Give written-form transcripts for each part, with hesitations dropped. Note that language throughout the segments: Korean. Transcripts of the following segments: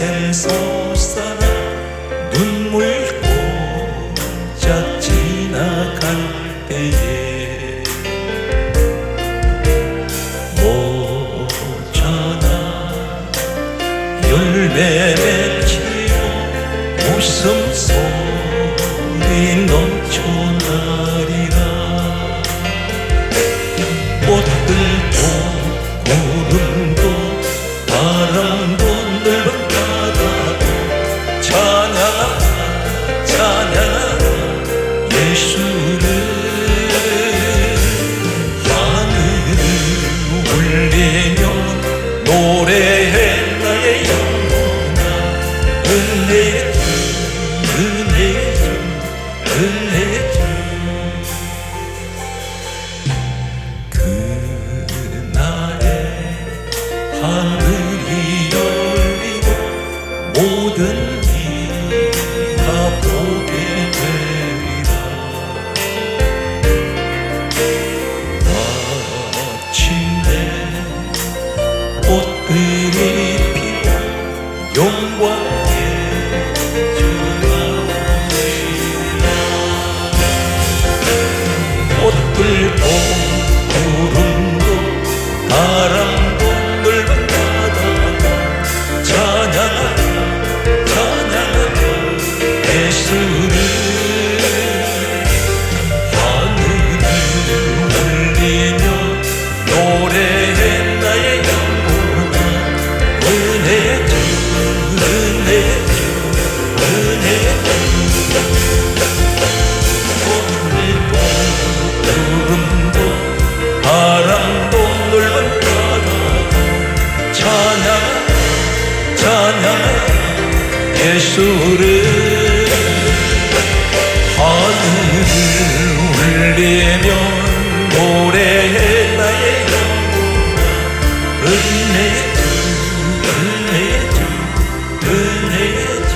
인생 솟아나 눈물 꽂아 지나갈 때에 모처나 열매 맺히고 웃음소리 넘쳐나리라. 꽃들도 구름도 바람도 넓은 바다도 찬양하라 찬양하라 예수를. 하늘을 울리며 노래해 나의 영혼아. 은혜의 주 은혜의 주 은혜의 주. 그날에 하늘이 열리고 모든 이가 보게 되리라. 마침내 꽃들이 피고 영광에 주나오리라. 꽃들도 구름도 바람도 넓은 바다도 찬양하라 찬양하라 예수를. 하늘을 울리며 노래해 나의 영혼아. 은혜의 주 은혜의 주 은혜의 주. 꽃들도 구름도 바람도 넓은 바다도 찬양하라 찬양하라 예수를. 하늘을 울리며 노래해 나의 영혼아. 은혜의 주 은혜의 주 은혜의 주.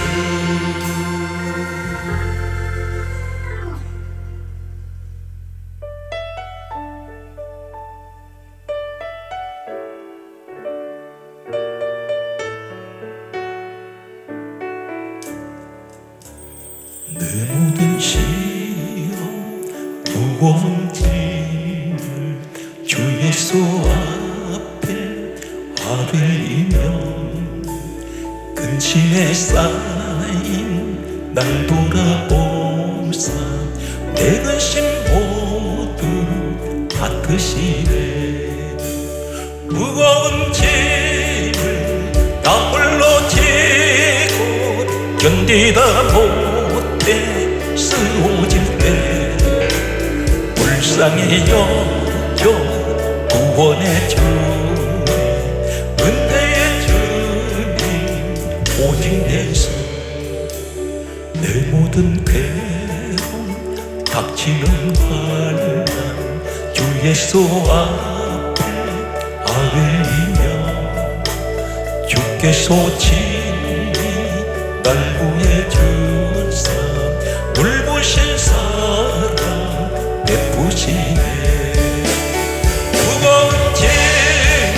내 모든 시험 무거운 짐을 주 예수 앞에 아뢰이면 근심에 쌓인 날 돌아오사 내 근심 모두 다 드시네. 무거운 짐을 나 홀로 지고 견디다 못해 쓰러질 때 불쌍히 여겨 구원의 주님 은혜의 주님 오직 예수. 내 모든 괴로움 닥치는 환난 주 예수 앞에 아뢰이며 주께서 친히 날 구해주사 물부신 사랑 베푸시네. 무거운 짐을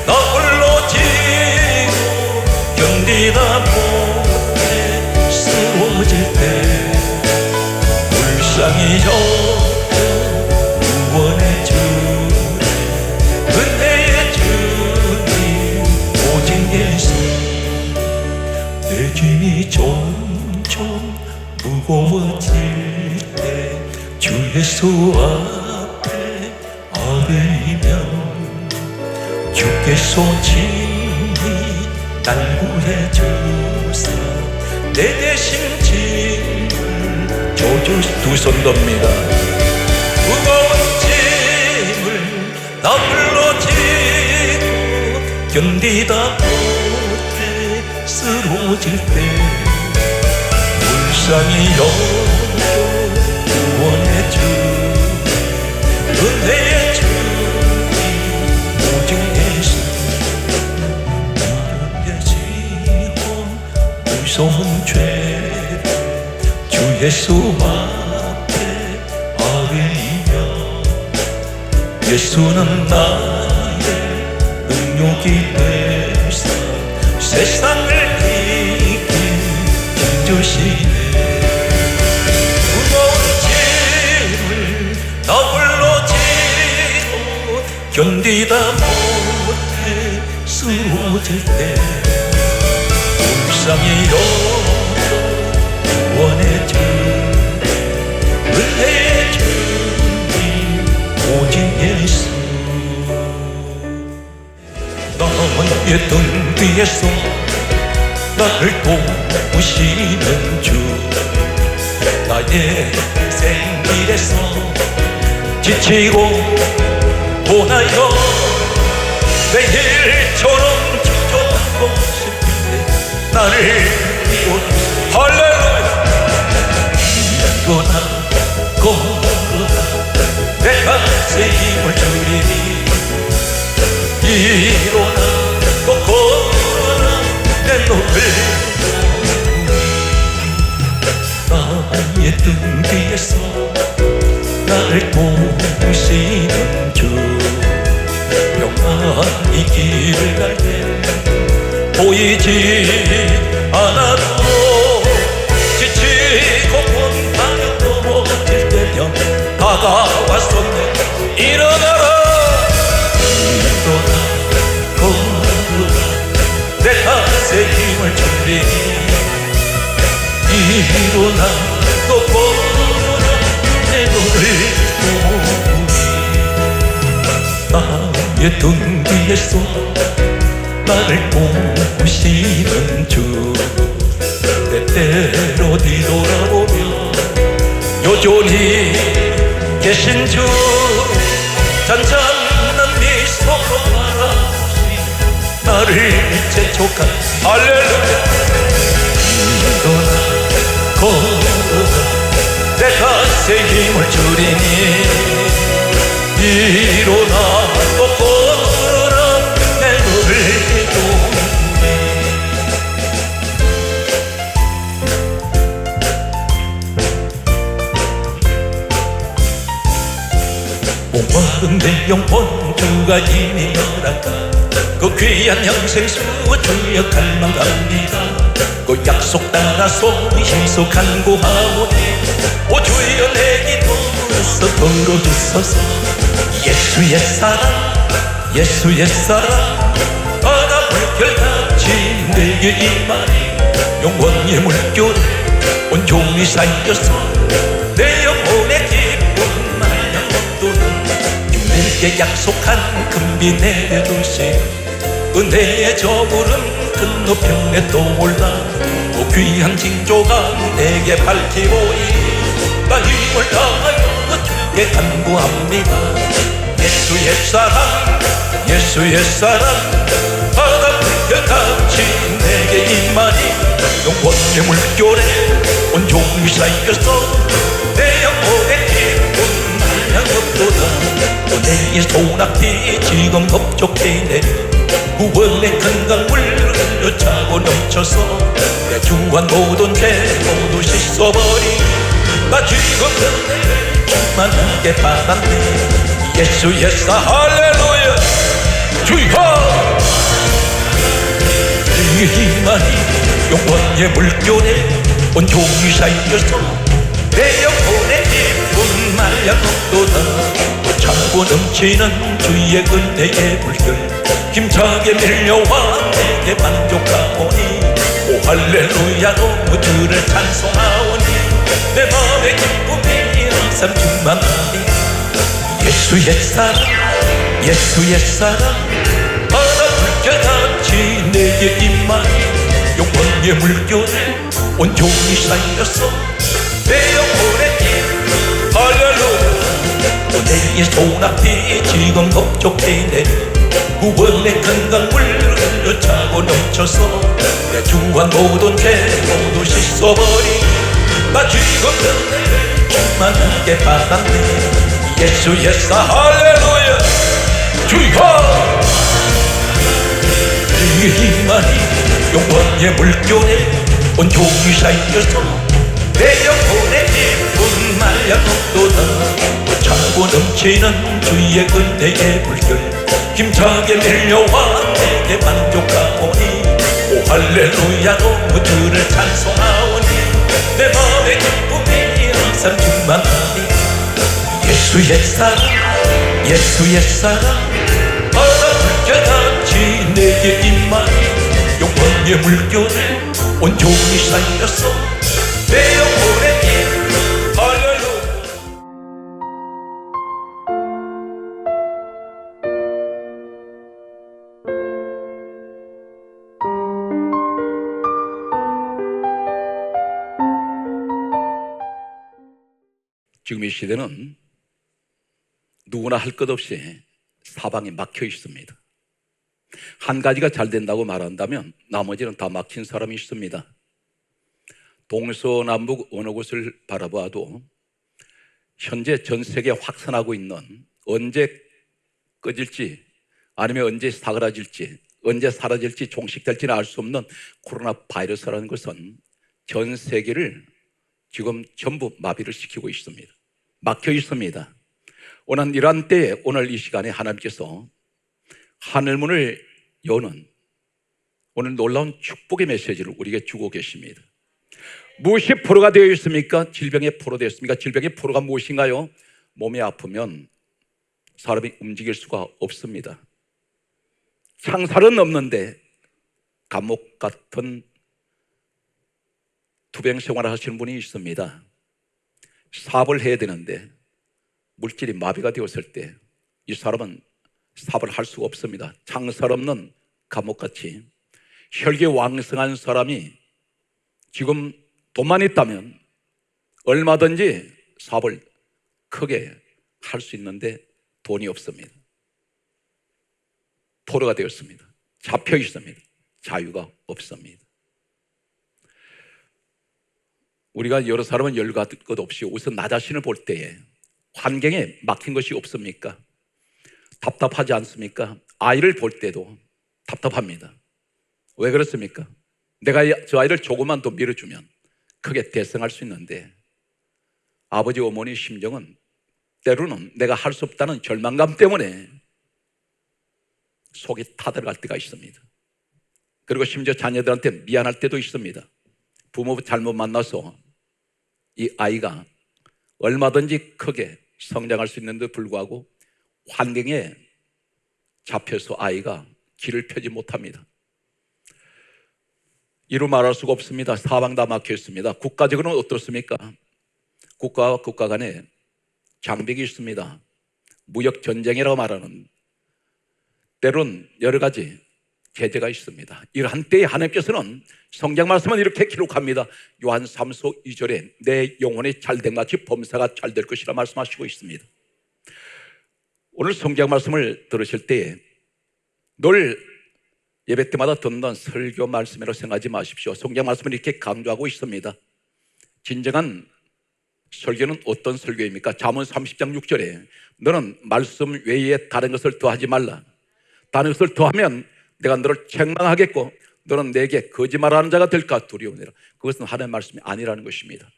나 홀로 지고 견디다 못해 쓰러질 때 불쌍히 여겨 구원의 주님 은혜의 주님 오직 예수. 내 짐이 점점 무거워질 때 주 예수 앞에 아뢰이면 주께서 친히 날 구해주사 내 대신 짐을 져주. 두 손 덥니다. 무거운 짐을 나 홀로 지고 견디다 못해 쓰러질 때 불쌍히 여겨 구원의 주님 은혜의 주님 오직 예수. 무릎에 지고 무서운 죄를 주 예수 앞에 아뢰이며 예수는 나의 능력이 되사 세상을 주시네. 무거운 짐을 나 홀로 지고 견디다 못해 쓰러질 때 불쌍히 여겨 원해준 은혜의 주님 오직 예수. 나의 등 뒤에서 나를 도우시는 주, 나의 생길에서 지치고 보나요. 내일처럼 지켜가고 싶은데 나를 비워주세요. 할렐루야. 일어나 걸어라 내가 새 힘을 주리니. 일어나 또 걸어라 내 노를. 나의 등 뒤에서 나를 도우시는 주, 평안히 길을 갈 때 보이지 않아도 지치고 본방에 넘어질 때면 다가왔었네. 일어나라 일어나 걸어라 내가 새 힘을 주리니. 일어나 또 걸어라 내 노를 나의 등 뒤에서 나를 보시는 주, 때때로 뒤돌아보며 여전히 계신 주, 잔잔한 미소로 바라보시 나를 재촉한. 할렐루야. 일어나 걸어라 내가 새 힘을 주리니. 일어나 또 걸어라 내 노를 도우니. 목마른 내 영혼 주가 이미 열었다. 그 귀한 영생수 주여 갈망합니다. 그 약속 따라서 희소 간구하오니 오 주여 내 기도에서 들어주소서. 예수의 사랑 예수의 사랑 바다 물결같이 내게 임하니 영원의 물결에 온종일 쌓여서 내 영혼의 기쁨 마냥 없도록 주님께 약속한 금비 내려주시. 은혜의 저물은 건너편에 떠올라 오 귀한 징조가 내게 밝히오니 나 힘을 다하여 주께 간구합니다. 예수의 사랑 예수의 사랑 바다 물결같이 내게 임하니 영원의 물결에 온종일 쌓여서 내 영혼의 기쁨 마냥 없도다. 또 내의 소낙비 지금 법족해내 구원의 큰 강물 흘러차고 넘쳐서 내 주한 모든 죄 모두 씻어버리 나 지금 은혜를 충만하게 받았네. 예수의 사 할렐루야 주여. 주의 힘만이 영원의 물결에 온종일 쌓여서 내 영혼의 기쁨 마냥 없도다. 차고 넘치는 주의 은혜의 물결 힘차게 밀려와 내게 만족하오니 오 할렐루야 너무 주를 찬송하오니 내 마음의 기쁨이 항상 충만하니. 예수의 사랑 예수의 사랑 바다 물결같이 내게 임하니 영원의 물결에 온종일 쌓여서 내 영혼의 기쁨 할렐루야. 또 내의 소낙비 지금 법족해내 구원의 큰 강물 흘러차고 넘쳐서 내 주한 모든 죄 모두 씻어버리 나 지금 은혜를 충만하게 받았네. 예수의 사 할렐루야 주여. 주의 힘만이 영원의 물결에 온종일 쌓여서 내 영혼의 기쁨 마냥 없도다. 차고 넘치는 주의 은혜의 물결 힘차게 밀려와 내게 만족하오니 오 할렐루야 너무 주를 찬송하오니 내 맘의 기쁨이 항상 충만하니 예수의 사랑 예수의 사랑 바다 불켜같이 내게 임하니 영광의 물결에 온종일 살려서 내 영혼의 기쁨 할렐루야. 지금 이 시대는 누구나 할 것 없이 사방이 막혀 있습니다. 한 가지가 잘 된다고 말한다면 나머지는 다 막힌 사람이 있습니다. 동서남북 어느 곳을 바라봐도 현재 전 세계에 확산하고 있는, 언제 꺼질지 아니면 언제 사그라질지 언제 사라질지 종식될지는 알 수 없는 코로나 바이러스라는 것은 전 세계를 지금 전부 마비를 시키고 있습니다. 막혀 있습니다. 오늘 이러한 때에 오늘 이 시간에 하나님께서 하늘문을 여는 오늘 놀라운 축복의 메시지를 우리에게 주고 계십니다. 무엇이 포로가 되어 있습니까? 질병의 포로 되었습니까? 질병의 포로가 무엇인가요? 몸이 아프면 사람이 움직일 수가 없습니다. 창살은 없는데 감옥 같은 투병 생활을 하시는 분이 있습니다. 사업을 해야 되는데 물질이 마비가 되었을 때 이 사람은 사업을 할 수가 없습니다. 창살 없는 감옥같이 혈기 왕성한 사람이 지금 돈만 있다면 얼마든지 사업을 크게 할 수 있는데 돈이 없습니다. 포로가 되었습니다. 잡혀 있습니다. 자유가 없습니다. 우리가 여러 사람은 열과 것 없이 우선 나 자신을 볼 때에 환경에 막힌 것이 없습니까? 답답하지 않습니까? 아이를 볼 때도 답답합니다. 왜 그렇습니까? 내가 저 아이를 조금만 더 밀어주면 크게 대성할 수 있는데 아버지 어머니 심정은 때로는 내가 할 수 없다는 절망감 때문에 속이 타들어갈 때가 있습니다. 그리고 심지어 자녀들한테 미안할 때도 있습니다. 부모 잘못 만나서 이 아이가 얼마든지 크게 성장할 수 있는데 불구하고 환경에 잡혀서 아이가 길을 펴지 못합니다. 이루 말할 수가 없습니다. 사방 다 막혀 있습니다. 국가적으로는 어떻습니까? 국가와 국가 간에 장벽이 있습니다. 무역 전쟁이라고 말하는, 때론 여러 가지 제재가 있습니다. 이러한 때에 하나님께서는 성경 말씀은 이렇게 기록합니다. 요한 3서 2절에 내 영혼이 잘된 같이 범사가 잘 될 것이라 말씀하시고 있습니다. 오늘 성경 말씀을 들으실 때에 늘 예배 때마다 듣는 설교 말씀이라고 생각하지 마십시오. 성경 말씀은 이렇게 강조하고 있습니다. 진정한 설교는 어떤 설교입니까? 잠언 30장 6절에 너는 말씀 외에 다른 것을 더하지 말라. 다른 것을 더하면 내가 너를 책망하겠고 너는 내게 거짓말하는 자가 될까 두려우니라. 그것은 하나님의 말씀이 아니라는 것입니다.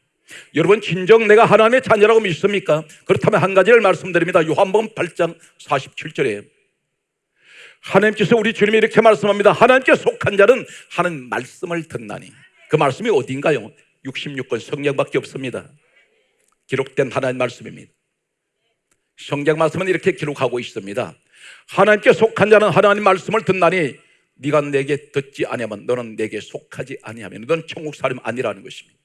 여러분, 진정 내가 하나님의 자녀라고 믿습니까? 그렇다면 한 가지를 말씀드립니다. 요한복음 8장 47절에 하나님께서, 우리 주님이 이렇게 말씀합니다. 하나님께 속한 자는 하는 말씀을 듣나니. 그 말씀이 어딘가요? 66권 성경밖에 없습니다. 기록된 하나님의 말씀입니다. 성경 말씀은 이렇게 기록하고 있습니다. 하나님께 속한 자는 하나님 말씀을 듣나니 네가 내게 듣지 아니하면 너는 내게 속하지 아니하면 너는 천국 사람 아니라는 것입니다.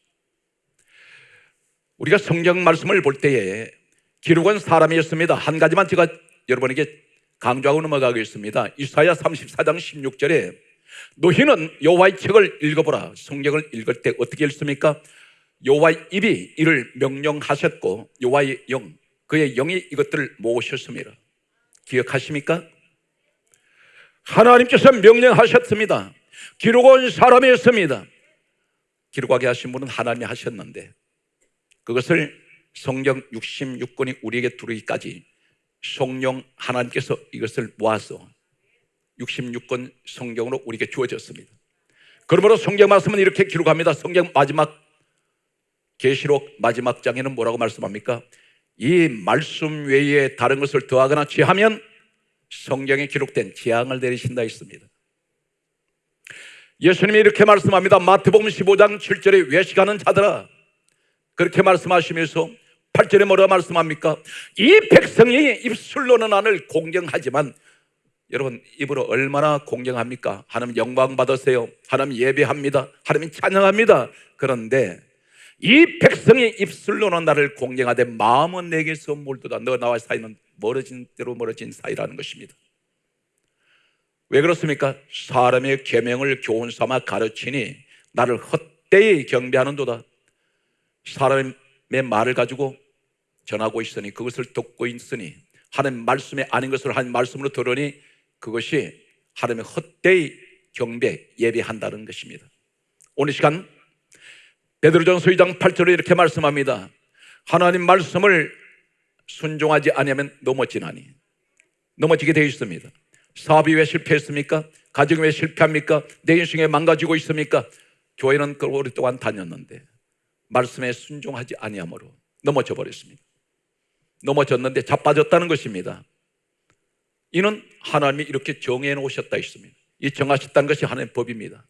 우리가 성경 말씀을 볼 때에 기록은 사람이었습니다. 한 가지만 제가 여러분에게 강조하고 넘어가겠습니다. 이사야 34장 16절에 너희는 여호와의 책을 읽어보라. 성경을 읽을 때 어떻게 읽습니까? 여호와의 입이 이를 명령하셨고 여호와의 영, 그의 영이 이것들을 모으셨습니다. 기억하십니까? 하나님께서 명령하셨습니다. 기록은 사람이었습니다. 기록하게 하신 분은 하나님이 하셨는데 그것을 성경 66권이 우리에게 들어오기까지 성령 하나님께서 이것을 모아서 66권 성경으로 우리에게 주어졌습니다. 그러므로 성경 말씀은 이렇게 기록합니다. 성경 마지막 계시록 마지막 장에는 뭐라고 말씀합니까? 이 말씀 외에 다른 것을 더하거나 취하면 성경에 기록된 재앙을 내리신다 했습니다. 예수님이 이렇게 말씀합니다. 마태복음 15장 7절에 외식하는 자들아, 그렇게 말씀하시면서 8절에 뭐라 말씀합니까? 이 백성이 입술로는 나를 공경하지만, 여러분 입으로 얼마나 공경합니까? 하나님 영광 받으세요. 하나님 예배합니다. 하나님 찬양합니다. 그런데 이 백성이 입술로는 나를 공경하되 마음은 내게서 멀도다. 너 나와 사이는 멀어진 대로 멀어진 사이라는 것입니다. 왜 그렇습니까? 사람의 계명을 교훈 삼아 가르치니 나를 헛되이 경배하는도다. 사람의 말을 가지고 전하고 있으니, 그것을 듣고 있으니, 하나님 말씀이 아닌 것을 하나님 말씀으로 들으니 그것이 하나님의 헛되이 경배, 예배한다는 것입니다. 오늘 시간 베드로전서 2장 8절에 이렇게 말씀합니다. 하나님 말씀을 순종하지 아니하면 넘어지게 되어 있습니다. 사업이 왜 실패했습니까? 가정이 왜 실패합니까? 내 인생에 망가지고 있습니까? 교회는 오랫동안 다녔는데 말씀에 순종하지 아니함으로 넘어져 버렸습니다. 넘어졌는데 자빠졌다는 것입니다. 이는 하나님이 이렇게 정해 놓으셨다 했습니다. 이 정하셨다는 것이 하나님의 법입니다.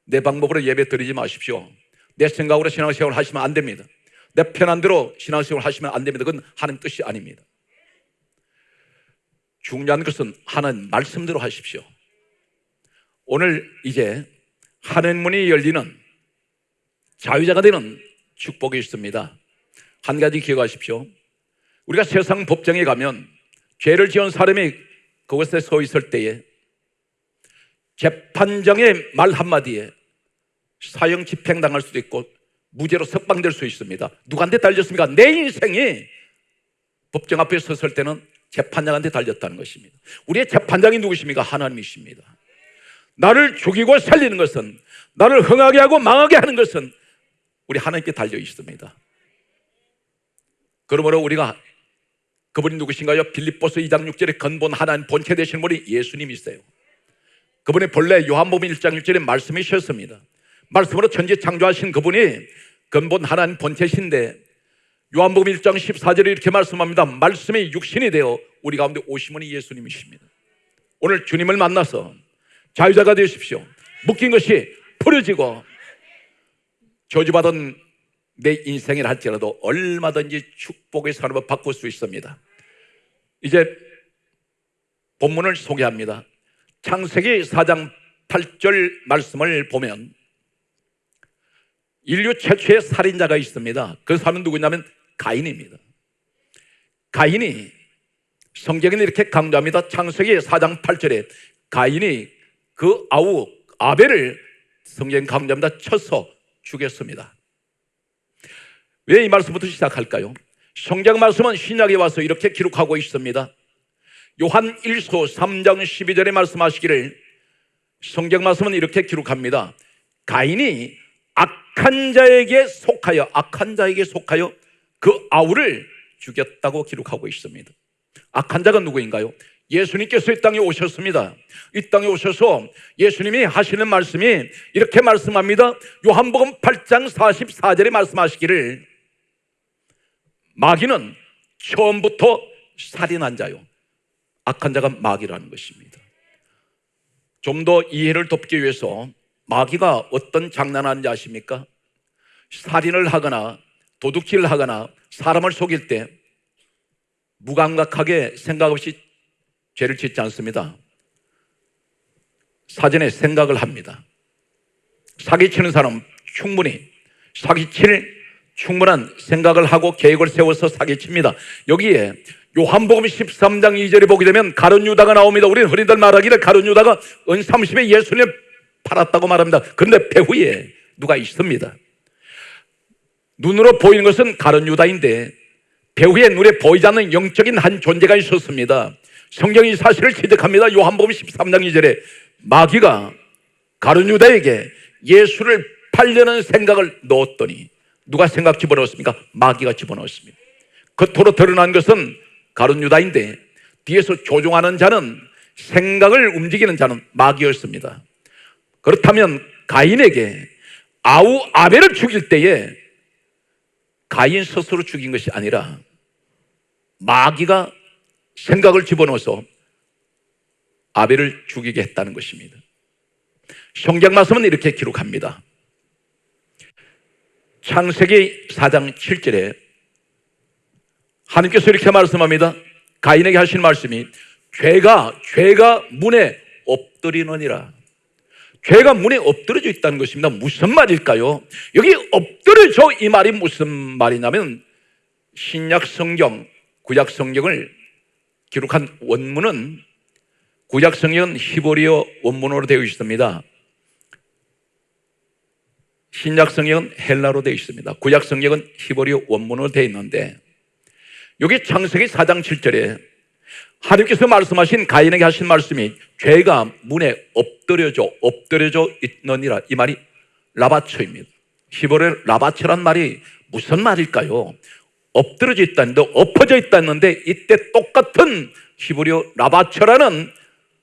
내 방법으로 예배 드리지 마십시오. 내 생각으로 신앙생활 하시면 안 됩니다. 내 편한 대로 신앙생활 하시면 안 됩니다. 그건 하나님 뜻이 아닙니다. 중요한 것은 하나님 말씀대로 하십시오. 오늘 이제 하늘 문이 열리는 자유자가 되는 축복이 있습니다. 한 가지 기억하십시오. 우리가 세상 법정에 가면 죄를 지은 사람이 그곳에 서 있을 때에 재판장의 말 한마디에 사형 집행당할 수도 있고 무죄로 석방될 수 있습니다. 누구한테 달렸습니까? 내 인생이 법정 앞에 섰을 때는 재판장한테 달렸다는 것입니다. 우리의 재판장이 누구십니까? 하나님이십니다. 나를 죽이고 살리는 것은, 나를 흥하게 하고 망하게 하는 것은 우리 하나님께 달려 있습니다. 그러므로 우리가, 그분이 누구신가요? 빌립보서 2장 6절에 근본 하나님 본체 되신 분이 예수님이세요. 그분이 본래 요한복음 1장 1절에 말씀이셨습니다. 말씀으로 천지 창조하신 그분이 근본 하나님 본체신데, 요한복음 1장 14절에 이렇게 말씀합니다. 말씀이 육신이 되어 우리 가운데 오신 분이 예수님이십니다. 오늘 주님을 만나서 자유자가 되십시오. 묶인 것이 풀어지고 저주받은 내 인생을 할지라도 얼마든지 축복의 산업을 바꿀 수 있습니다. 이제 본문을 소개합니다. 창세기 4장 8절 말씀을 보면 인류 최초의 살인자가 있습니다. 그 사람은 누구냐면 가인입니다. 가인이, 성경에는 이렇게 강조합니다. 창세기 4장 8절에 가인이 그 아우 아벨을 성경 강조합니다. 쳐서 죽였습니다. 왜 이 말씀부터 시작할까요? 성경 말씀은 신약에 와서 이렇게 기록하고 있습니다. 요한 1서 3장 12절에 말씀하시기를, 성경 말씀은 이렇게 기록합니다. 가인이 악한 자에게 속하여 그 아우를 죽였다고 기록하고 있습니다. 악한 자가 누구인가요? 예수님께서 이 땅에 오셨습니다. 이 땅에 오셔서 예수님이 하시는 말씀이 이렇게 말씀합니다. 요한복음 8장 44절에 말씀하시기를, 마귀는 처음부터 살인한 자요. 악한 자가 마귀라는 것입니다. 좀 더 이해를 돕기 위해서 마귀가 어떤 장난하는지 아십니까? 살인을 하거나 도둑질을 하거나 사람을 속일 때 무감각하게 생각 없이 죄를 짓지 않습니다. 사전에 생각을 합니다. 사기치는 사람은 충분히 사기칠 충분한 생각을 하고 계획을 세워서 사기칩니다. 여기에 요한복음 13장 2절에 보게 되면 가룟 유다가 나옵니다. 우리는 흔히들 말하기를 가룟 유다가 은 30에 예수님을 팔았다고 말합니다. 그런데 배후에 누가 있습니다. 눈으로 보이는 것은 가룟 유다인데 배후에 눈에 보이지 않는 영적인 한 존재가 있었습니다. 성경이 사실을 기록합니다. 요한복음 13장 2절에 마귀가 가룟 유다에게 예수를 팔려는 생각을 넣었더니 누가 생각 집어넣었습니까? 마귀가 집어넣었습니다. 겉으로 드러난 것은 가룟 유다인데 뒤에서 조종하는 자는, 생각을 움직이는 자는 마귀였습니다. 그렇다면 가인에게 아우 아벨을 죽일 때에 가인 스스로 죽인 것이 아니라 마귀가 생각을 집어넣어서 아벨을 죽이게 했다는 것입니다. 성경 말씀은 이렇게 기록합니다. 창세기 4장 7절에 하나님께서 이렇게 말씀합니다. 가인에게 하신 말씀이 죄가 문에 엎드리느니라. 죄가 문에 엎드려져 있다는 것입니다. 무슨 말일까요? 여기 엎드려져 이 말이 무슨 말이냐면 신약 성경, 구약 성경을 기록한 원문은 구약 성경은 히브리어 원문으로 되어 있습니다. 신약 성경은 헬라로 되어 있습니다. 구약 성경은 히브리어 원문으로 되어 있는데 여기 창세기 4장 7절에 하나님께서 말씀하신 가인에게 하신 말씀이 죄가 문에 엎드려져 있느니라. 이 말이 라바처입니다. 히브리어 라바처란 말이 무슨 말일까요? 엎드려져 있다는데, 엎어져 있다는데 이때 똑같은 히브리어 라바처라는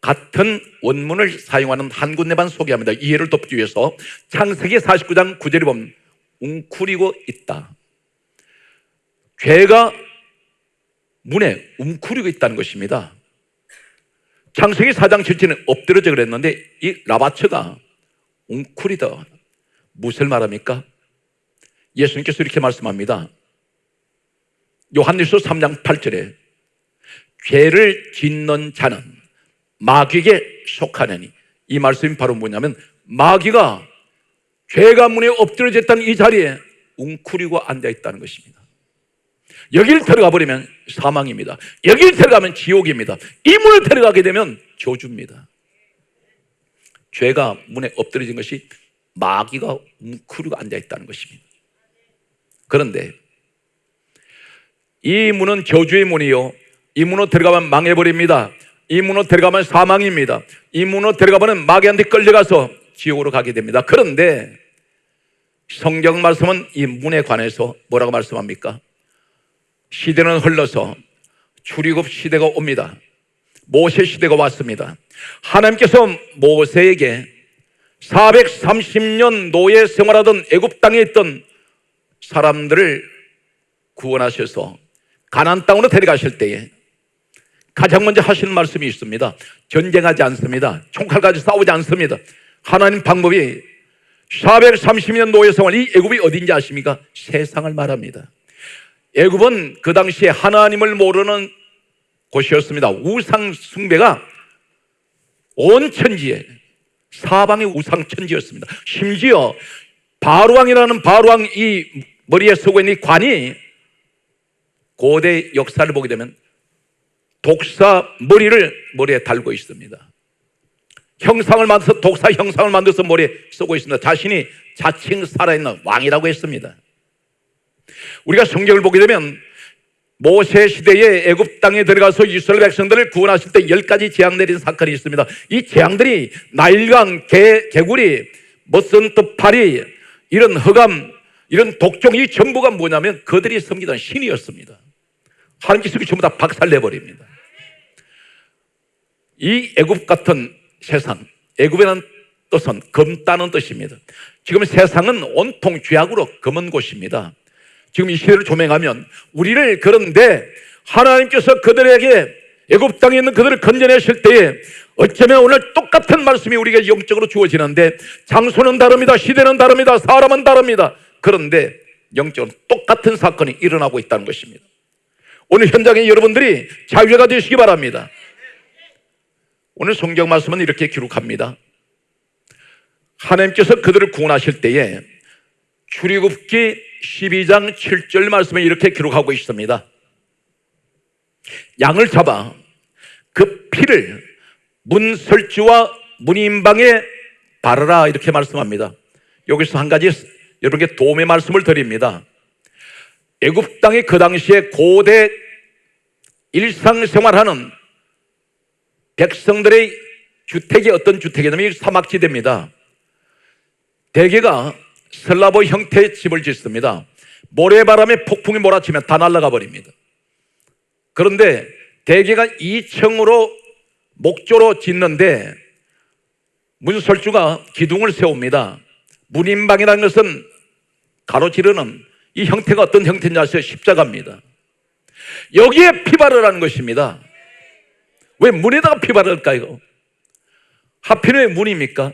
같은 원문을 사용하는 한 군데만 소개합니다. 이해를 돕기 위해서 창세기 49장 9절에 보면 웅크리고 있다. 죄가 문에 웅크리고 있다는 것입니다. 창세기 4장 7절은 엎드려져 그랬는데 이 라바처가 웅크리다. 무엇을 말합니까? 예수님께서 이렇게 말씀합니다. 요한일서 3장 8절에 죄를 짓는 자는 마귀에게 속하느니, 이 말씀이 바로 뭐냐면 마귀가 죄가 문에 엎드려져 있다는 이 자리에 웅크리고 앉아 있다는 것입니다. 여기를 들어가 버리면 사망입니다. 여기를 들어가면 지옥입니다. 이 문을 들어가게 되면 저주입니다. 죄가 문에 엎드려진 것이 마귀가 웅크리고 앉아 있다는 것입니다. 그런데 이 문은 저주의 문이요, 이 문으로 들어가면 망해버립니다. 이 문으로 들어가면 사망입니다. 이 문으로 들어가면 마귀한테 끌려가서 지옥으로 가게 됩니다. 그런데 성경 말씀은 이 문에 관해서 뭐라고 말씀합니까? 시대는 흘러서 출애굽 시대가 옵니다. 모세 시대가 왔습니다. 하나님께서 모세에게 430년 노예 생활하던 애굽 땅에 있던 사람들을 구원하셔서 가나안 땅으로 데려가실 때에 가장 먼저 하시는 말씀이 있습니다. 전쟁하지 않습니다. 총칼 가지고 싸우지 않습니다. 하나님 방법이 430년 노예 생활, 이 애굽이 어딘지 아십니까? 세상을 말합니다. 애굽은 그 당시에 하나님을 모르는 곳이었습니다. 우상 숭배가 온 천지에 사방의 우상 천지였습니다. 심지어 바로왕이라는 바로왕 이 머리에 쓰고 있는 이 관이 고대 역사를 보게 되면 독사 머리를 머리에 달고 있습니다. 형상을 만들어서 독사 형상을 만들어서 머리에 쓰고 있습니다. 자신이 자칭 살아있는 왕이라고 했습니다. 우리가 성경을 보게 되면 모세 시대에 애굽 땅에 들어가서 이스라엘 백성들을 구원하실 때 10가지 재앙 내린 사건이 있습니다. 이 재앙들이 나일강, 개구리, 머선트 파리, 이런 흑암, 이런 독종, 이 전부가 뭐냐면 그들이 섬기던 신이었습니다. 하나님께서 전부 다 박살내버립니다. 이 애굽 같은 세상, 애굽이라는 뜻은 검다는 뜻입니다. 지금 세상은 온통 죄악으로 검은 곳입니다. 지금 이 시대를 조명하면 우리를, 그런데 하나님께서 그들에게 애굽 땅에 있는 그들을 건져내실 때에 어쩌면 오늘 똑같은 말씀이 우리에게 영적으로 주어지는데, 장소는 다릅니다. 시대는 다릅니다. 사람은 다릅니다. 그런데 영적으로 똑같은 사건이 일어나고 있다는 것입니다. 오늘 현장에 여러분들이 자유가 되시기 바랍니다. 오늘 성경 말씀은 이렇게 기록합니다. 하나님께서 그들을 구원하실 때에 출애굽기 12장 7절 말씀에 이렇게 기록하고 있습니다. 양을 잡아 그 피를 문설주와 문인방에 바르라, 이렇게 말씀합니다. 여기서 한 가지 여러분께 도움의 말씀을 드립니다. 애굽 땅의 그 당시에 고대 일상생활하는 백성들의 주택이 어떤 주택이냐면 사막지대입니다. 대개가 슬라브 형태의 집을 짓습니다. 모래바람에 폭풍이 몰아치면 다 날아가 버립니다. 그런데 대개가 2층으로 목조로 짓는데 문설주가 기둥을 세웁니다. 문인방이라는 것은 가로지르는 이 형태가 어떤 형태인지 아세요? 십자가입니다. 여기에 피 바르라는 것입니다. 왜 문에다가 피 바를까요? 하필 왜 문입니까?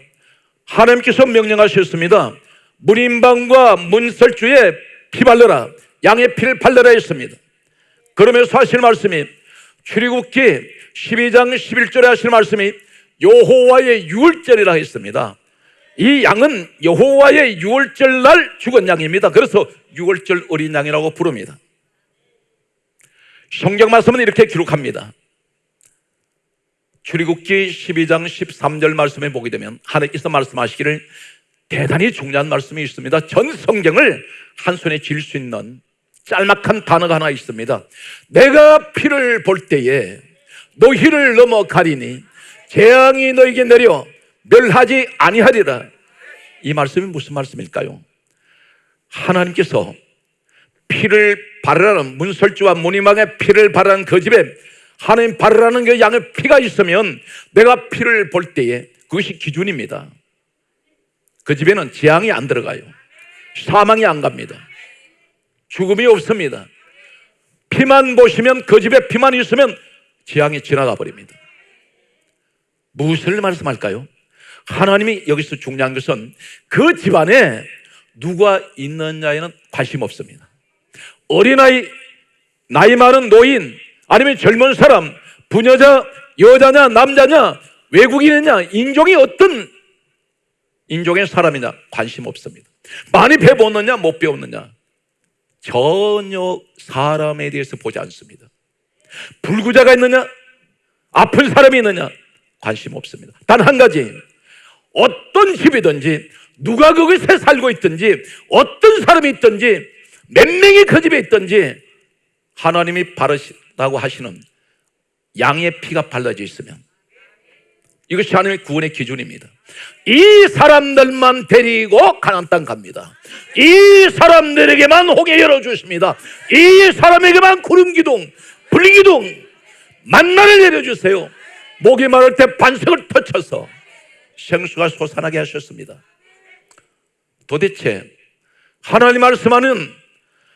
하나님께서 명령하셨습니다. 문인방과 문설주에 피 발라라, 양의 피를 발라라 했습니다. 그러면서 하실 말씀이 출애굽기 12장 11절에 하실 말씀이 여호와의 유월절이라 했습니다. 이 양은 여호와의 유월절 날 죽은 양입니다. 그래서 유월절 어린 양이라고 부릅니다. 성경 말씀은 이렇게 기록합니다. 출애굽기 12장 13절 말씀에 보게 되면 하나님께서 말씀하시기를, 대단히 중요한 말씀이 있습니다. 전 성경을 한 손에 쥘 수 있는 짤막한 단어가 하나 있습니다. 내가 피를 볼 때에 너희를 넘어가리니 재앙이 너에게 내려 멸하지 아니하리라. 이 말씀이 무슨 말씀일까요? 하나님께서 피를 바르라는, 문설주와 문이망의 피를 바르라는 그 집에 하나님 바르라는 그 양의 피가 있으면 내가 피를 볼 때에 그것이 기준입니다. 그 집에는 재앙이 안 들어가요. 사망이 안 갑니다. 죽음이 없습니다. 피만 보시면, 그 집에 피만 있으면 재앙이 지나가 버립니다. 무엇을 말씀할까요? 하나님이 여기서 중요한 것은 그 집안에 누가 있느냐에는 관심 없습니다. 어린아이, 나이 많은 노인, 아니면 젊은 사람, 부녀자, 여자냐 남자냐, 외국인이냐, 인종이 어떤 인종의 사람이냐 관심 없습니다. 많이 배웠느냐 못 배웠느냐 전혀 사람에 대해서 보지 않습니다. 불구자가 있느냐, 아픈 사람이 있느냐 관심 없습니다. 단 한 가지, 어떤 집이든지 누가 그곳에 살고 있든지 어떤 사람이 있든지 몇 명이 그 집에 있든지 하나님이 바르시다고 하시는 양의 피가 발라져 있으면 이것이 하나님의 구원의 기준입니다. 이 사람들만 데리고 가나안 땅 갑니다. 이 사람들에게만 홍해 열어주십니다. 이 사람에게만 구름기둥, 불기둥, 만나를 내려주세요. 목이 마를 때 반석을 터쳐서 생수가 솟아나게 하셨습니다. 도대체 하나님 말씀하는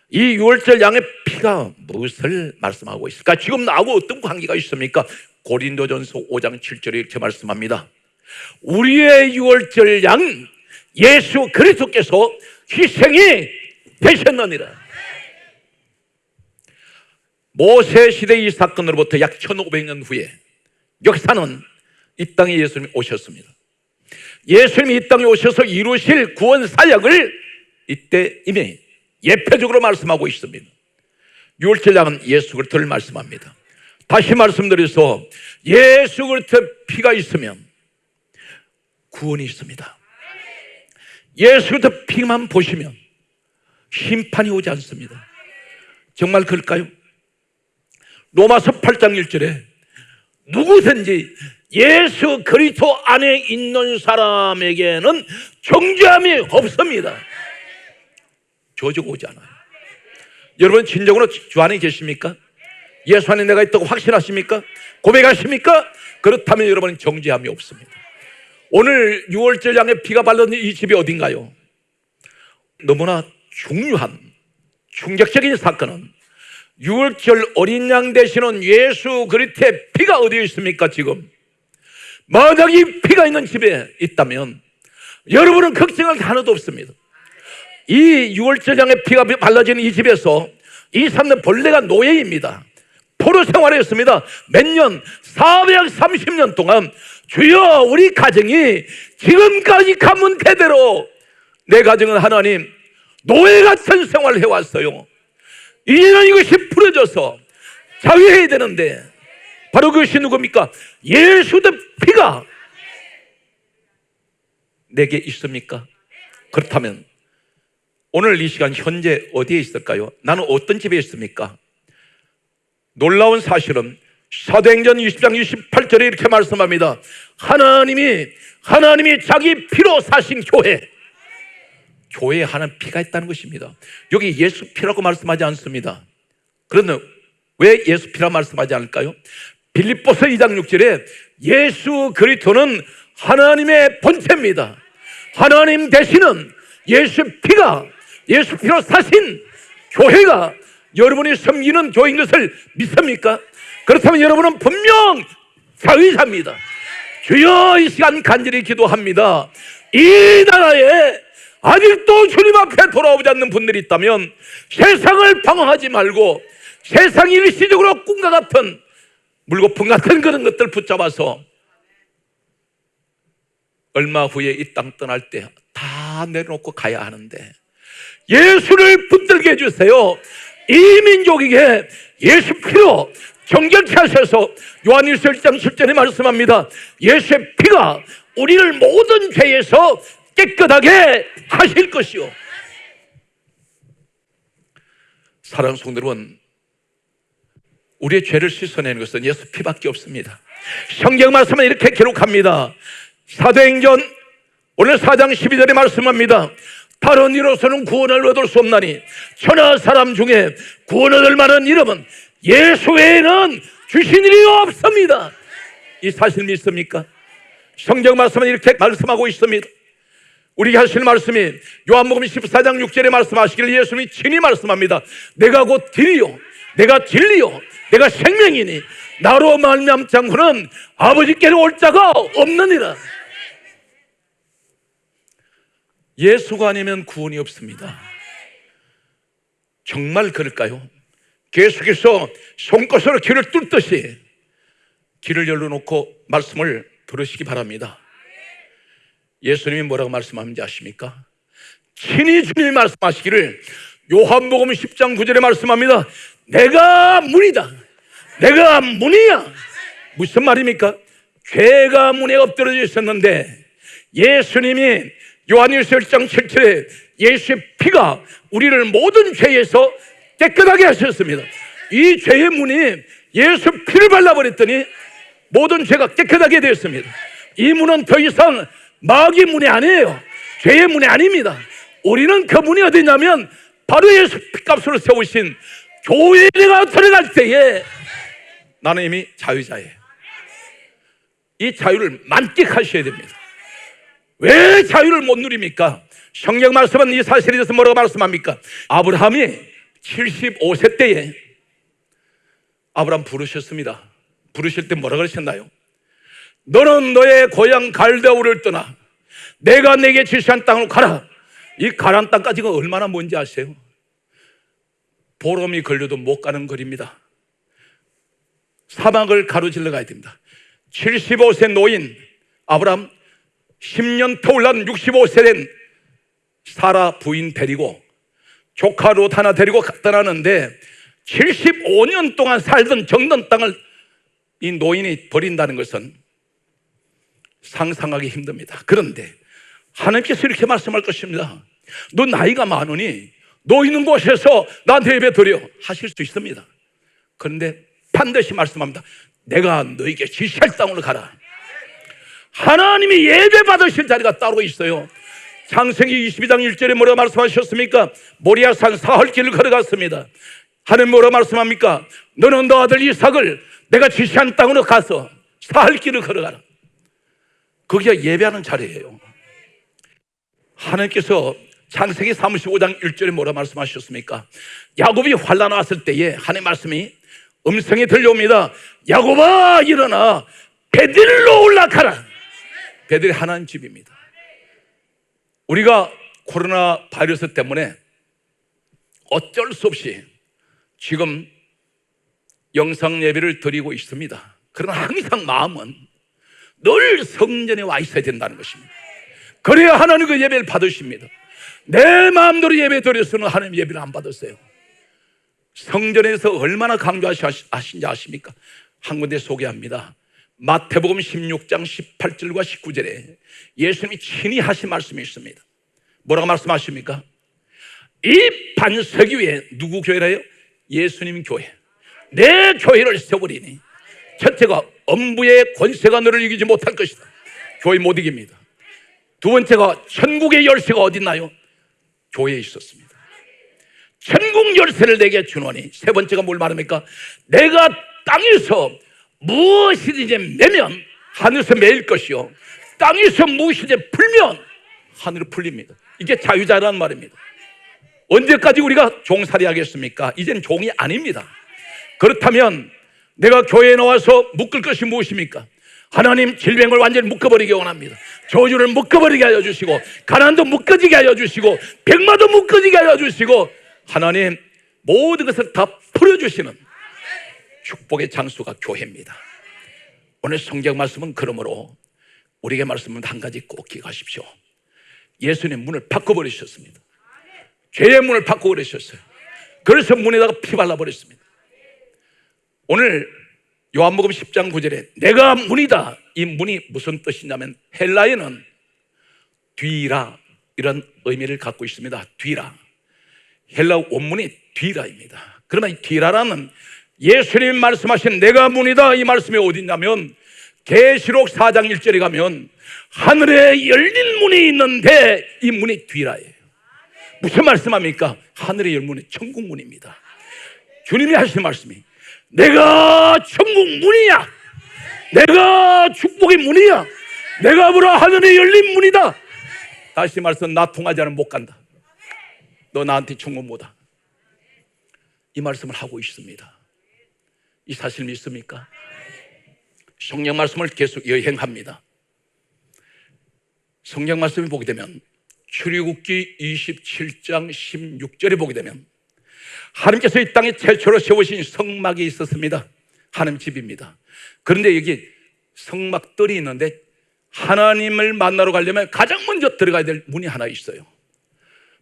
이 유월절 양의 피가 무엇을 말씀하고 있을까? 지금 나하고 어떤 관계가 있습니까? 고린도전서 5장 7절에 이렇게 말씀합니다. 우리의 유월절 양 예수 그리스도께서 희생이 되셨느니라. 모세 시대 이 사건으로부터 약 1500년 후에 역사는 이 땅에 예수님이 오셨습니다. 예수님이 이 땅에 오셔서 이루실 구원 사역을 이때 이미 예표적으로 말씀하고 있습니다. 유월절 양은 예수 그리스도를 말씀합니다. 다시 말씀드려서 예수 그리스도의 피가 있으면 구원이 있습니다. 예수 그리스도의 피만 보시면 심판이 오지 않습니다. 정말 그럴까요? 로마서 8장 1절에 누구든지 예수 그리스도 안에 있는 사람에게는 정죄함이 없습니다. 저주가 오지 않아요. 여러분 진정으로 주 안에 계십니까? 예수 안에 내가 있다고 확신하십니까? 고백하십니까? 그렇다면 여러분은 정죄함이 없습니다. 오늘 유월절 양의 피가 발라진 이 집이 어딘가요? 너무나 중요한 충격적인 사건은 유월절 어린 양 되시는 예수 그리스도의 피가 어디에 있습니까? 지금 만약 이 피가 있는 집에 있다면 여러분은 걱정할 게 하나도 없습니다. 이 유월절 양의 피가 발라지는 이 집에서 이 사람은 본래가 노예입니다. 포로 생활했습니다. 몇 년? 430년 동안 주여 우리 가정이 지금까지 가문 대대로 내 가정은 하나님 노예 같은 생활을 해왔어요. 이제는 이것이 풀어져서 자유해야 되는데 바로 그것이 누굽니까? 예수의 피가 내게 있습니까? 그렇다면 오늘 이 시간 현재 어디에 있을까요? 나는 어떤 집에 있습니까? 놀라운 사실은 사도행전 20장 28절에 이렇게 말씀합니다. 하나님이 자기 피로 사신 교회에 하나님 피가 있다는 것입니다. 여기 예수 피라고 말씀하지 않습니다. 그런데 왜 예수 피라 말씀하지 않을까요? 빌립보서 2장 6절에 예수 그리스도는 하나님의 본체입니다. 하나님 되시는 예수 피로 사신 교회가 여러분이 섬기는 교회인 것을 믿습니까? 그렇다면 여러분은 분명 자유자입니다. 주여 이 시간 간절히 기도합니다. 이 나라에 아직도 주님 앞에 돌아오지 않는 분들이 있다면 세상을 방황하지 말고 세상이 일시적으로 꿈과 같은 물거품 같은 그런 것들 붙잡아서 얼마 후에 이 땅 떠날 때 다 내려놓고 가야 하는데 예수를 붙들게 해주세요. 이 민족에게 예수 피로 정결케 하셔서 요한일서 1장 7절에 말씀합니다. 예수의 피가 우리를 모든 죄에서 깨끗하게 하실 것이요. 사랑하는 성도 여러분, 우리의 죄를 씻어내는 것은 예수 피밖에 없습니다. 성경 말씀은 이렇게 기록합니다. 사도행전 오늘 4장 12절에 말씀합니다. 다른 이로서는 구원을 얻을 수 없나니 천하 사람 중에 구원 얻을 만한 이름은 예수 외에는 주신 일이 없습니다. 이 사실 믿습니까? 성경 말씀은 이렇게 말씀하고 있습니다. 우리에게 하실 말씀이 요한복음 14장 6절에 말씀하시길 예수님이 친히 말씀합니다. 내가 곧 길이요 내가 진리요 내가 생명이니 나로 말미암지 않고는 아버지께로 올 자가 없느니라. 예수가 아니면 구원이 없습니다. 정말 그럴까요? 계속해서 손것으로 길을 뚫듯이 길을 열어놓고 말씀을 들으시기 바랍니다. 예수님이 뭐라고 말씀하는지 아십니까? 친히 주님이 말씀하시기를 요한복음 10장 9절에 말씀합니다. 내가 문이다. 내가 문이야. 무슨 말입니까? 죄가 문에 엎드러져 있었는데 예수님이 요한일서 1장 7절에 예수의 피가 우리를 모든 죄에서 깨끗하게 하셨습니다. 이 죄의 문이 예수 피를 발라버렸더니 모든 죄가 깨끗하게 되었습니다. 이 문은 더 이상 마귀의 문이 아니에요. 죄의 문이 아닙니다. 우리는 그 문이 어디냐면 바로 예수 피값으로 세우신 교회에 들어갈 때에 나는 이미 자유자예요. 이 자유를 만끽하셔야 됩니다. 왜 자유를 못 누립니까? 성경 말씀은 이 사실에 대해서 뭐라고 말씀합니까? 아브라함이 75세 때에 아브라함 부르셨습니다. 부르실 때 뭐라 그러셨나요? 너는 너의 고향 갈대아우를 떠나 내가 내게 지시한 땅으로 가라. 이 가란 땅까지가 얼마나 먼지 아세요? 보름이 걸려도 못 가는 거리입니다. 사막을 가로질러 가야 됩니다. 75세 노인 아브라함 10년 터울난 65세 된 사라 부인 데리고 조카 롯 하나 데리고 떠나는데 75년 동안 살던 정든 땅을 이 노인이 버린다는 것은 상상하기 힘듭니다. 그런데 하나님께서 이렇게 말씀할 것입니다. 너 나이가 많으니 너 있는 곳에서 나한테 예배 드려 하실 수 있습니다. 그런데 반드시 말씀합니다. 내가 너에게 지시할 땅으로 가라. 하나님이 예배 받으실 자리가 따로 있어요. 창세기 22장 1절에 뭐라고 말씀하셨습니까? 모리아산 사흘길을 걸어갔습니다. 하나님 뭐라고 말씀합니까? 너는 너 아들 이삭을 내가 지시한 땅으로 가서 사흘길을 걸어가라. 거기가 예배하는 자리예요. 하나님께서 창세기 35장 1절에 뭐라고 말씀하셨습니까? 야곱이 환난 왔을 때에 하나님 말씀이 음성이 들려옵니다. 야곱아 일어나 베들로 올라가라. 베들이 하나님 집입니다. 우리가 코로나 바이러스 때문에 어쩔 수 없이 지금 영상 예배를 드리고 있습니다. 그러나 항상 마음은 늘 성전에 와 있어야 된다는 것입니다. 그래야 하나님 그 예배를 받으십니다. 내 마음대로 예배 드려서는 하나님 예배를 안 받았어요. 성전에서 얼마나 강조하신지 아십니까? 한 군데 소개합니다. 마태복음 16장 18절과 19절에 예수님이 친히 하신 말씀이 있습니다. 뭐라고 말씀하십니까? 이 반석 위에 누구 교회라요? 예수님 교회. 내 교회를 세우리니 첫째가 엄부의 권세가 너를 이기지 못할 것이다. 교회 못 이깁니다. 두 번째가 천국의 열쇠가 어디 있나요? 교회에 있었습니다. 천국 열쇠를 내게 주노니 세 번째가 뭘 말합니까? 내가 땅에서 무엇이든지 매면 하늘에서 매일 것이요 땅에서 무엇이든지 풀면 하늘에 풀립니다. 이게 자유자라는 말입니다. 언제까지 우리가 종살이 하겠습니까? 이제는 종이 아닙니다. 그렇다면 내가 교회에 나와서 묶을 것이 무엇입니까? 하나님, 질병을 완전히 묶어버리기 원합니다. 저주를 묶어버리게 하여 주시고, 가난도 묶어지게 하여 주시고, 백마도 묶어지게 하여 주시고, 하나님 모든 것을 다 풀어주시는 축복의 장소가 교회입니다. 오늘 성경 말씀은 그러므로 우리에게 말씀은 한 가지 꼭 기억하십시오. 예수님 문을 바꿔버리셨습니다. 죄의 문을 바꿔버리셨어요. 그래서 문에다가 피 발라버렸습니다. 오늘 요한복음 10장 9절에 내가 문이다, 이 문이 무슨 뜻이냐면 헬라어는 뒤라, 이런 의미를 갖고 있습니다. 뒤라, 헬라 원문이 뒤라입니다. 그러나 이 뒤라라는 예수님이 말씀하신 내가 문이다, 이 말씀이 어디 있냐면 계시록 4장 1절에 가면 하늘에 열린 문이 있는데 이 문이 뒤라예요. 무슨 말씀합니까? 하늘의 열문이 천국 문입니다. 주님이 하신 말씀이 내가 천국 문이야, 내가 축복의 문이야, 내가 보라 하늘에 열린 문이다. 다시 말씀, 나 통하지 않으면 못 간다. 너 나한테 천국 못 와. 이 말씀을 하고 있습니다. 이 사실 믿습니까? 성경 말씀을 계속 여행합니다. 성경 말씀을 보게 되면 출애굽기 27장 16절에 보게 되면 하나님께서 이 땅에 최초로 세우신 성막이 있었습니다. 하나님 집입니다. 그런데 여기 성막들이 있는데 하나님을 만나러 가려면 가장 먼저 들어가야 될 문이 하나 있어요.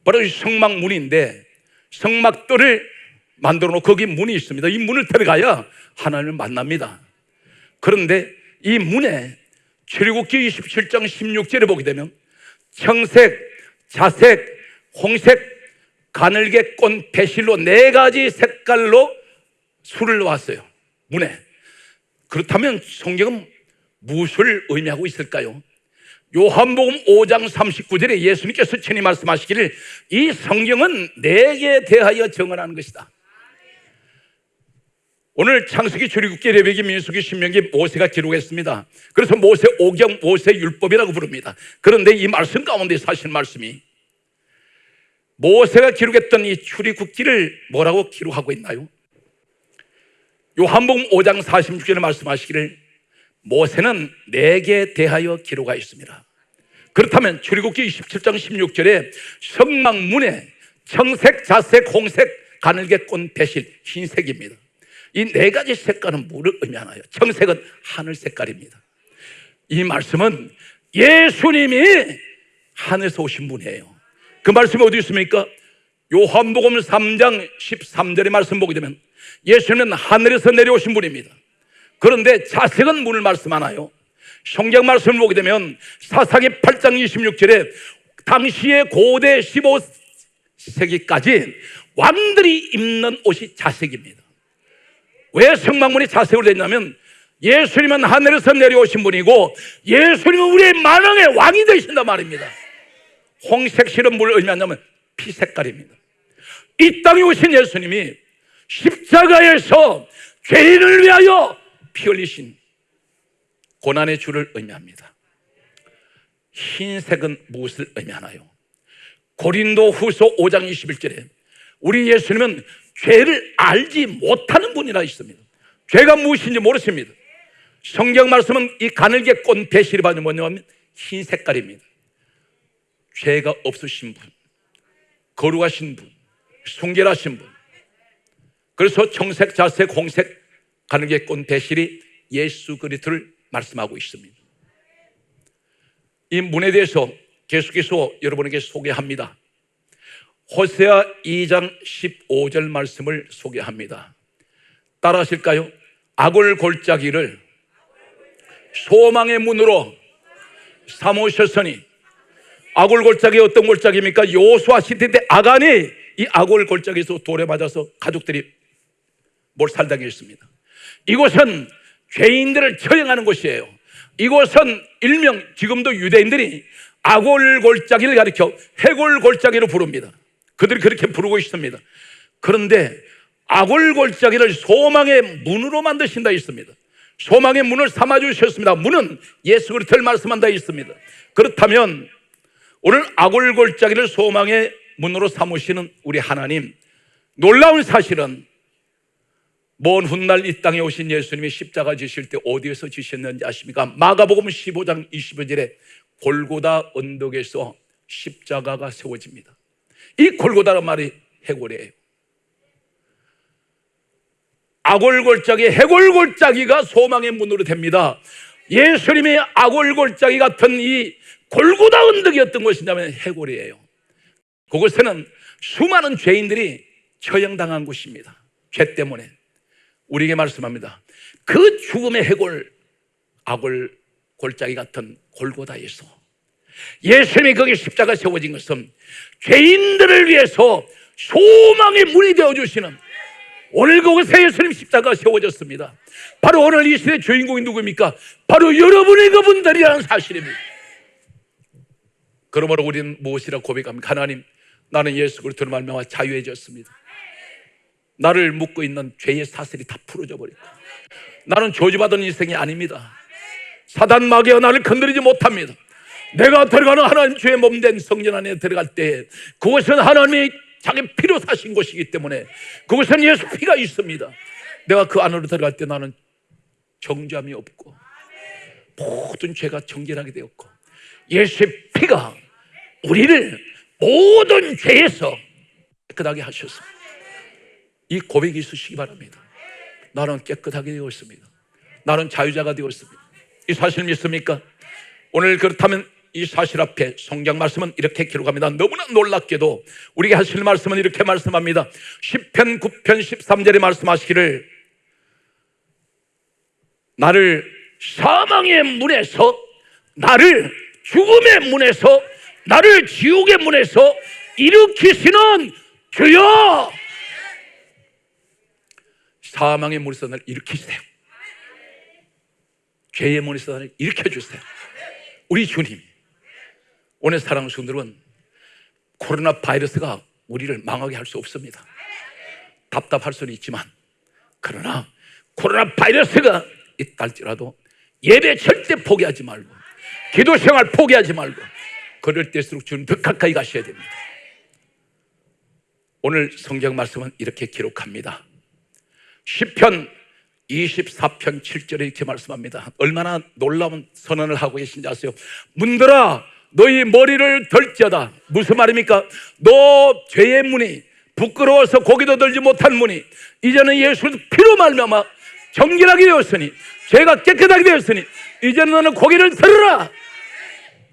바로 이 성막 문인데, 성막들을 만들어 놓고 거기 문이 있습니다. 이 문을 들어가야 하나님을 만납니다. 그런데 이 문에 출애굽기 27장 16절에 보게 되면 청색, 자색, 홍색, 가늘게 꼰 배실로 4가지 색깔로 술을 놓았어요, 문에. 그렇다면 성경은 무엇을 의미하고 있을까요? 요한복음 5장 39절에 예수님께서 친히 말씀하시기를 이 성경은 내게 대하여 정언하는 것이다. 오늘 창세기, 출애굽기, 레위기, 민수기, 신명기 모세가 기록했습니다. 그래서 모세 오경, 모세 율법이라고 부릅니다. 그런데 이 말씀 가운데 사실 말씀이 모세가 기록했던 이 출애굽기를 뭐라고 기록하고 있나요? 요한복음 5장 46절에 말씀하시기를 모세는 내게 대하여 기록하였습니다. 그렇다면 출애굽기 27장 16절에 성막문에 청색, 자색, 홍색, 가늘게 꼰 배실, 흰색입니다. 이 4가지 색깔은 뭐를 의미하나요? 청색은 하늘 색깔입니다. 이 말씀은 예수님이 하늘에서 오신 분이에요. 그 말씀이 어디 있습니까? 요한복음 3장 13절의 말씀 보게 되면 예수님은 하늘에서 내려오신 분입니다. 그런데 자색은 문을 말씀하나요? 성경 말씀을 보게 되면 사사기 8장 26절에 당시의 고대 15세기까지 왕들이 입는 옷이 자색입니다. 왜 성막문이 자색으로 됐냐면 예수님은 하늘에서 내려오신 분이고 예수님은 우리의 만왕의 왕이 되신단 말입니다. 홍색 실은 뭘 의미하냐면 피 색깔입니다. 이 땅에 오신 예수님이 십자가에서 죄인을 위하여 피 흘리신 고난의 주를 의미합니다. 흰색은 무엇을 의미하나요? 고린도 후서 5장 21절에 우리 예수님은 죄를 알지 못하는 분이라 있습니다. 죄가 무엇인지 모르십니다. 성경 말씀은 이 가늘게 꼰 배실이 뭐냐면 흰 색깔입니다. 죄가 없으신 분, 거룩하신 분, 순결하신 분. 그래서 청색, 자색, 홍색, 가늘게 꼰 배실이 예수 그리스도를 말씀하고 있습니다. 이 문에 대해서 계속해서 여러분에게 소개합니다. 호세아 2장 15절 말씀을 소개합니다. 따라 하실까요? 악을 골짜기를 소망의 문으로 삼으셨으니, 악을 골짜기 어떤 골짜기입니까? 여호수아 시대 때 아간이 이 악을 골짜기에서 돌에 맞아서 가족들이 몰살당했습니다. 이곳은 죄인들을 처형하는 곳이에요. 이곳은 일명 지금도 유대인들이 악을 골짜기를 가리켜 해골 골짜기로 부릅니다. 그들이 그렇게 부르고 있습니다. 그런데 악을 골짜기를 소망의 문으로 만드신다 있습니다. 소망의 문을 삼아주셨습니다. 문은 예수 그리스도를 말씀한다 있습니다. 그렇다면 오늘 악을 골짜기를 소망의 문으로 삼으시는 우리 하나님, 놀라운 사실은 먼 훗날 이 땅에 오신 예수님이 십자가 지실 때 어디에서 지셨는지 아십니까? 마가복음 15장 25절에 골고다 언덕에서 십자가가 세워집니다. 이 골고다란 말이 해골이에요. 아골골짜기, 해골골짜기가 소망의 문으로 됩니다. 예수님의 아골골짜기 같은 이 골고다 언덕이었던 것이냐면 해골이에요. 그곳에는 수많은 죄인들이 처형당한 곳입니다. 죄 때문에. 우리에게 말씀합니다. 그 죽음의 해골, 아골 골짜기 같은 골고다에서 예수님이 거기 십자가 세워진 것은 죄인들을 위해서 소망의 문이 되어주시는, 오늘 그곳에 예수님 십자가 세워졌습니다. 바로 오늘 이 시대의 주인공이 누구입니까? 바로 여러분의 그분들이라는 사실입니다. 그러므로 우리는 무엇이라 고백합니까? 하나님, 나는 예수 그리스도로 말미암아 자유해졌습니다. 나를 묶고 있는 죄의 사슬이 다 풀어져 버리고, 나는 저주받은 인생이 아닙니다. 사단 마귀가 나를 건드리지 못합니다. 내가 들어가는 하나님 주의 몸된 성전 안에 들어갈 때 그것은 하나님이 자기 피로 사신 곳이기 때문에 그것은 예수 피가 있습니다. 내가 그 안으로 들어갈 때 나는 정죄함이 없고 모든 죄가 정결하게 되었고 예수의 피가 우리를 모든 죄에서 깨끗하게 하셨습니다. 이 고백이 있으시기 바랍니다. 나는 깨끗하게 되었습니다. 나는 자유자가 되었습니다. 이 사실 믿습니까? 오늘 그렇다면 이 사실 앞에 성경 말씀은 이렇게 기록합니다. 너무나 놀랍게도 우리에게 하실 말씀은 이렇게 말씀합니다. 시편 9편 13절에 말씀하시기를 나를 사망의 문에서, 나를 죽음의 문에서, 나를 지옥의 문에서 일으키시는 주여. 사망의 문에서 나를 일으키세요. 죄의 문에서 나를 일으켜주세요. 우리 주님, 오늘 사랑하는 성도들은 코로나 바이러스가 우리를 망하게 할 수 없습니다. 답답할 수는 있지만, 그러나 코로나 바이러스가 있달지라도 예배 절대 포기하지 말고, 기도 생활 포기하지 말고, 그럴 때일수록 주님 더 가까이 가셔야 됩니다. 오늘 성경 말씀은 이렇게 기록합니다. 시편 24편 7절에 이렇게 말씀합니다. 얼마나 놀라운 선언을 하고 계신지 아세요? 문들아 너희 머리를 들지어다. 무슨 말입니까? 너 죄의 문이, 부끄러워서 고기도 들지 못한 문이 이제는 예수 피로 말미암아 정결하게 되었으니, 죄가 깨끗하게 되었으니 이제는 너는 고기를 들으라.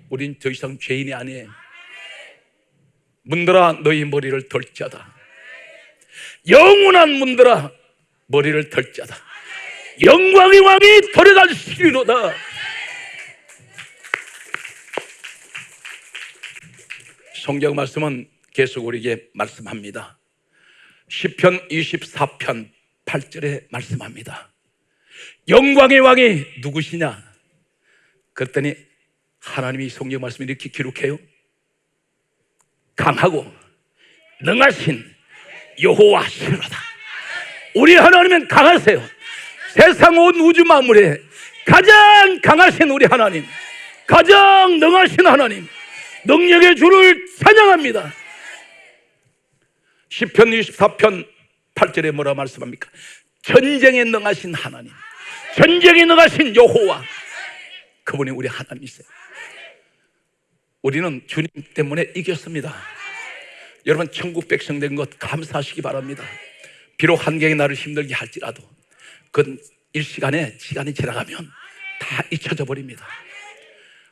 우린 더 이상 죄인이 아니에요. 문들아 너희 머리를 들지어다. 영원한 문들아 머리를 들지어다. 영광의 왕이 들어가시리로다. 성경 말씀은 계속 우리에게 말씀합니다. 시편 24편 8절에 말씀합니다. 영광의 왕이 누구시냐? 그랬더니 하나님이 성경 말씀을 이렇게 기록해요. 강하고 능하신 여호와시로다. 우리 하나님은 강하세요. 세상 온 우주 만물에 가장 강하신 우리 하나님, 가장 능하신 하나님, 능력의 주를 찬양합니다. 시편 24편 8절에 뭐라 말씀합니까? 전쟁에 능하신 하나님, 전쟁에 능하신 여호와, 그분이 우리 하나님이세요. 우리는 주님 때문에 이겼습니다. 여러분 천국 백성 된 것 감사하시기 바랍니다. 비록 환경이 나를 힘들게 할지라도 그건 일시간에 시간이 지나가면 다 잊혀져 버립니다.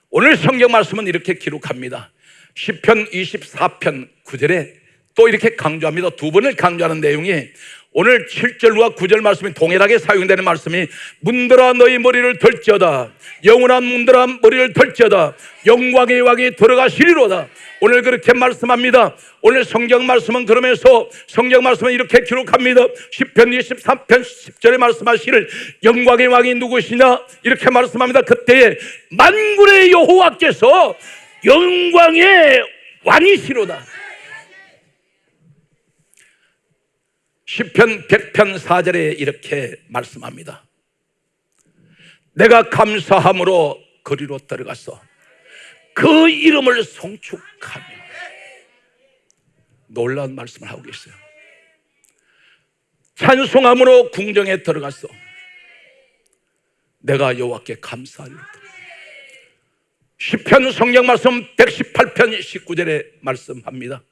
오늘 성경 말씀은 이렇게 기록합니다. 시편 24편 9절에 또 이렇게 강조합니다. 두 번을 강조하는 내용이 오늘 7절과 9절 말씀이 동일하게 사용되는 말씀이 문들아 너희 머리를 들지어다. 영원한 문들아 머리를 들지어다. 영광의 왕이 들어가시리로다. 오늘 그렇게 말씀합니다. 오늘 성경 말씀은 그러면서 성경 말씀은 이렇게 기록합니다. 시편 23편 10절에 말씀하시기를 영광의 왕이 누구시냐? 이렇게 말씀합니다. 그때에 만군의 여호와께서 영광의 왕이시로다. 시편 100편 4절에 이렇게 말씀합니다. 내가 감사함으로 거리로 들어가서 그 이름을 송축하며. 놀라운 말씀을 하고 계세요. 찬송함으로 궁정에 들어갔어. 내가 여호와께 감사하리로다. 시편 성경 말씀 118편 19절에 말씀합니다.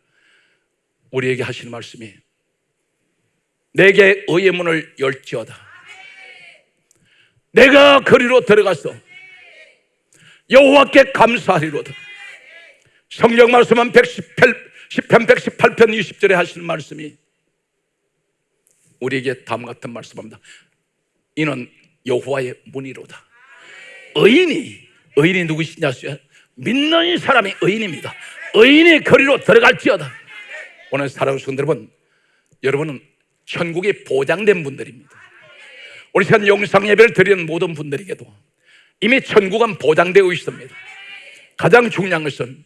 우리에게 하시는 말씀이 내게 의의 문을 열지어다. 내가 거리로 들어가서 여호와께 감사하리로다. 성경 말씀은 시편 118편 20절에 하시는 말씀이 우리에게 다음과 같은 말씀합니다. 이는 여호와의 문이로다. 의인이 누구시냐? 믿는 사람이 의인입니다. 의인이 거리로 들어갈지어다. 오늘 사랑하는 성도 여러분, 여러분은 천국이 보장된 분들입니다. 우리 시간 영상 예배를 드리는 모든 분들에게도 이미 천국은 보장되어 있습니다. 가장 중요한 것은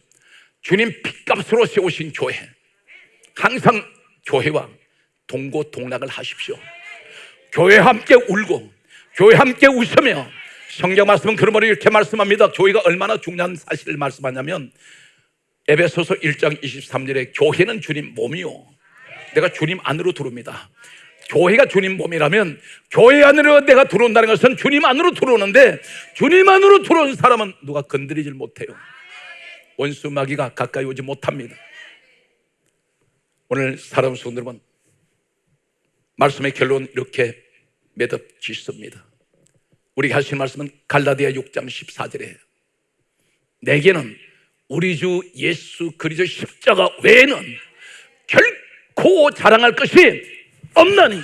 주님 핏값으로 세우신 교회, 항상 교회와 동고동락을 하십시오. 교회 함께 울고 교회 함께 웃으며, 성경 말씀은 그러므로 이렇게 말씀합니다. 교회가 얼마나 중요한 사실을 말씀하냐면 에베소서 1장 23절에 교회는 주님 몸이요, 내가 주님 안으로 들어옵니다. 교회가 주님 몸이라면 교회 안으로 내가 들어온다는 것은 주님 안으로 들어오는데, 주님 안으로 들어온 사람은 누가 건드리질 못해요. 원수 마귀가 가까이 오지 못합니다. 오늘 사랑하는 성도 여러분, 말씀의 결론 이렇게 매듭 짓습니다. 우리가 하신 말씀은 갈라디아 6장 14절에 내게는 우리 주 예수 그리스도 십자가 외에는 결코 자랑할 것이 없나니